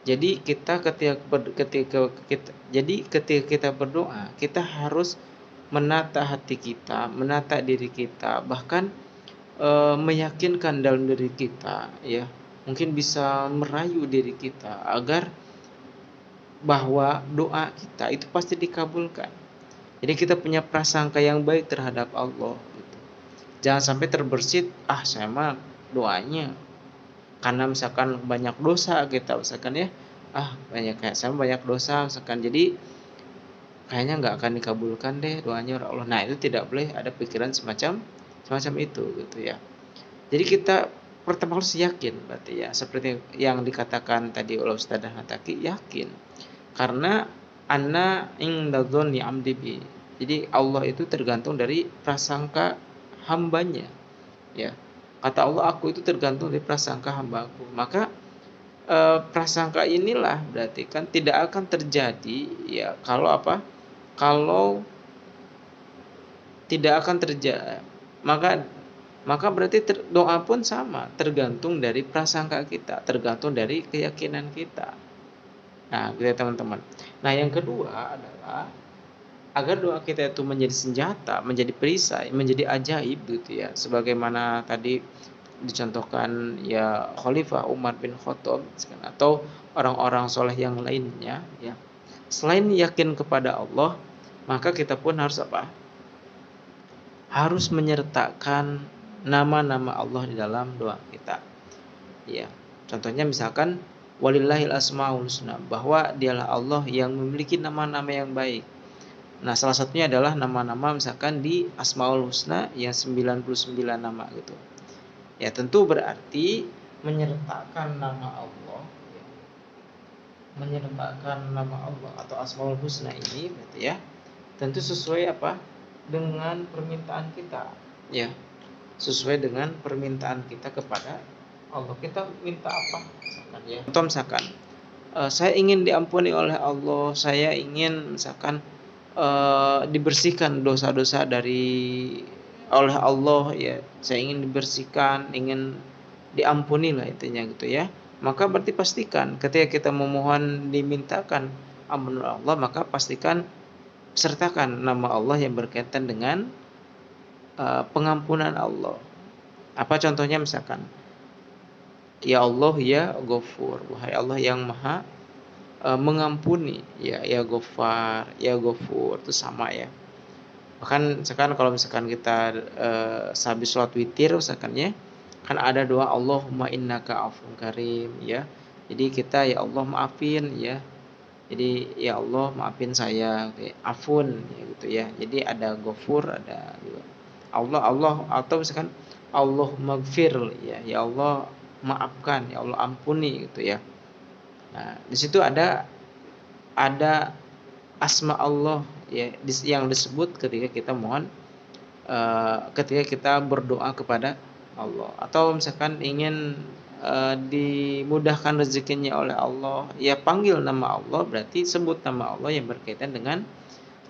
Jadi ketika kita berdoa, kita harus menata hati kita, menata diri kita, bahkan meyakinkan dalam diri kita, ya, mungkin bisa merayu diri kita agar bahwa doa kita itu pasti dikabulkan. Jadi kita punya prasangka yang baik terhadap Allah. Gitu. Jangan sampai terbersit, saya mah doanya karena misalkan banyak dosa kita, misalkan ya, saya banyak dosa misalkan, jadi kayaknya nggak akan dikabulkan deh doanya Allah. Nah, itu tidak boleh ada pikiran semacam itu gitu ya. Jadi kita pertama harus yakin berarti ya, seperti yang dikatakan tadi oleh Ustaz Hataki, yakin. Karena anna inda dzanni amdi bi. Jadi Allah itu tergantung dari prasangka hambanya. Ya. Kata Allah, aku itu tergantung dari prasangka hambaku. Maka prasangka inilah berarti kan tidak akan terjadi ya kalau kalau tidak akan terjadi, maka berarti doa pun sama, tergantung dari prasangka kita, tergantung dari keyakinan kita. Nah, gitu ya teman-teman. Nah, yang kedua adalah agar doa kita itu menjadi senjata, menjadi perisai, menjadi ajaib gitu ya. Sebagaimana tadi dicontohkan ya Khalifah Umar bin Khattab atau orang-orang soleh yang lainnya ya. Selain yakin kepada Allah, maka kita pun harus harus menyertakan nama-nama Allah di dalam doa kita. Ya. Contohnya misalkan walillahil asmaul husna, bahwa dialah Allah yang memiliki nama-nama yang baik. Nah, salah satunya adalah nama-nama misalkan di Asmaul Husna yang 99 nama gitu. Ya, tentu berarti menyertakan nama Allah, ya. Menyertakan nama Allah atau Asmaul Husna ini berarti ya, tentu sesuai dengan permintaan kita, ya. Sesuai dengan permintaan kita kepada Allah. Kita minta apa misalkan ya. Contoh misalkan saya ingin diampuni oleh Allah, saya ingin misalkan dibersihkan dosa-dosa oleh Allah ya, saya ingin dibersihkan, ingin diampuni lah intinya gitu ya. Maka berarti pastikan ketika kita memohon dimintakan ampunan Allah, maka pastikan sertakan nama Allah yang berkaitan dengan pengampunan Allah. Apa contohnya misalkan, ya Allah ya Ghafur, wahai Allah yang maha mengampuni, ya Ghafar, ya Ghafur, itu sama ya. Bahkan misalkan kalau misalkan kita sehabis sholat witir misalkan ya, kan ada doa Allahumma innaka afun karim ya. Jadi kita ya Allah maafin ya. Jadi ya Allah maafin saya, afun ya gitu ya. Jadi ada Ghafur, ada Allah atau misalkan Allah maghfir ya Allah maafkan, ya Allah ampuni gitu ya. Nah, di situ ada asma Allah ya yang disebut ketika kita ketika kita berdoa kepada Allah, atau misalkan ingin dimudahkan rezekinya oleh Allah, ya panggil nama Allah, berarti sebut nama Allah yang berkaitan dengan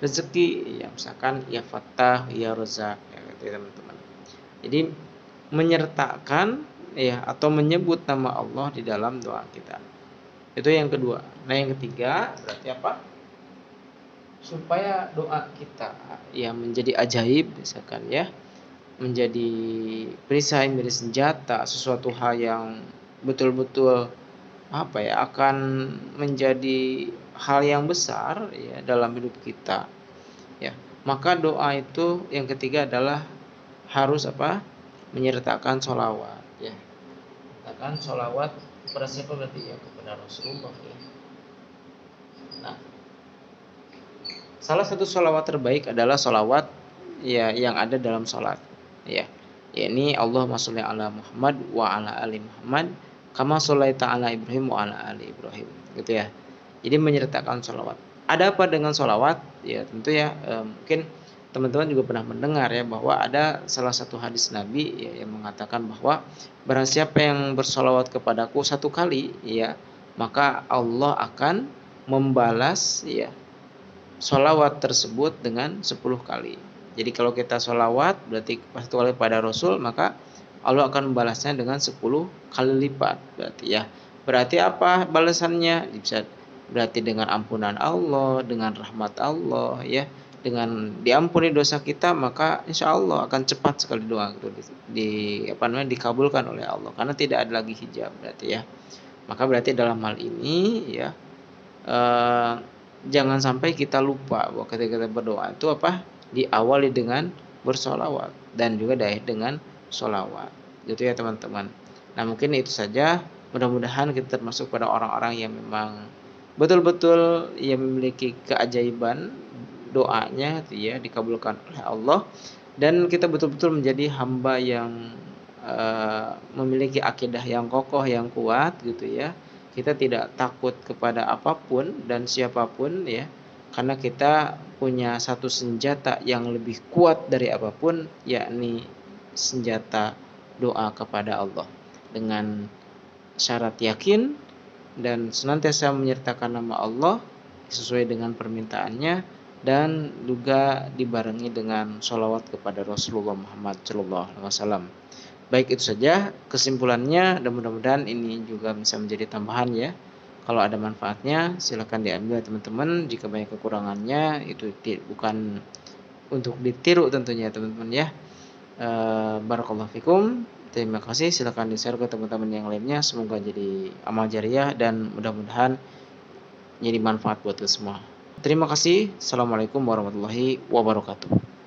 rezeki, ya misalkan ya Fattah, ya Razak ya gitu ya teman-teman. Jadi menyertakan ya atau menyebut nama Allah di dalam doa kita. Itu yang kedua. Nah, yang ketiga berarti supaya doa kita ya menjadi ajaib misalkan ya, menjadi perisai, menjadi senjata, sesuatu hal yang betul-betul akan menjadi hal yang besar ya dalam hidup kita. Ya. Maka doa itu yang ketiga adalah harus menyertakan sholawat ya. Menyertakan sholawat kepada siapa berarti ya, kepada Rasulullah ya. Nah, salah satu sholawat terbaik adalah sholawat ya yang ada dalam sholat ya. Yakni Allahumma sholli ala Muhammad wa ala ali Muhammad kama sholaita ala Ibrahim wa ala ali Ibrahim gitu ya. Jadi menyertakan sholawat. Ada apa dengan sholawat? Ya tentu ya mungkin teman-teman juga pernah mendengar ya bahwa ada salah satu hadis Nabi ya, yang mengatakan bahwa barang siapa yang bersolawat kepadaku 1 kali ya, maka Allah akan membalas ya solawat tersebut dengan 10 kali. Jadi kalau kita solawat berarti 1 kali pada Rasul, maka Allah akan membalasnya dengan 10 kali lipat berarti ya. Berarti apa balasannya? Bisa berarti dengan ampunan Allah, dengan rahmat Allah ya, dengan diampuni dosa kita, maka insya Allah akan cepat sekali doa itu dikabulkan oleh Allah karena tidak ada lagi hijab berarti ya. Maka berarti dalam hal ini ya jangan sampai kita lupa bahwa ketika kita berdoa itu diawali dengan bersolawat dan juga diakhiri dengan solawat gitu ya teman-teman. Nah mungkin itu saja, mudah-mudahan kita termasuk pada orang-orang yang memang betul-betul yang memiliki keajaiban doanya ya dikabulkan oleh Allah, dan kita betul-betul menjadi hamba yang memiliki akidah yang kokoh, yang kuat gitu ya. Kita tidak takut kepada apapun dan siapapun ya, karena kita punya satu senjata yang lebih kuat dari apapun, yakni senjata doa kepada Allah dengan syarat yakin dan senantiasa menyertakan nama Allah sesuai dengan permintaannya, dan juga dibarengi dengan sholawat kepada Rasulullah Muhammad SAW. Baik, itu saja kesimpulannya, dan mudah-mudahan ini juga bisa menjadi tambahan ya. Kalau ada manfaatnya silakan diambil teman-teman, jika banyak kekurangannya itu bukan untuk ditiru tentunya teman-teman ya. Barakallahu fikum. Terima kasih, silakan di-share ke teman-teman yang lainnya, semoga jadi amal jariah dan mudah-mudahan jadi manfaat buat kita semua. Terima kasih. Assalamualaikum warahmatullahi wabarakatuh.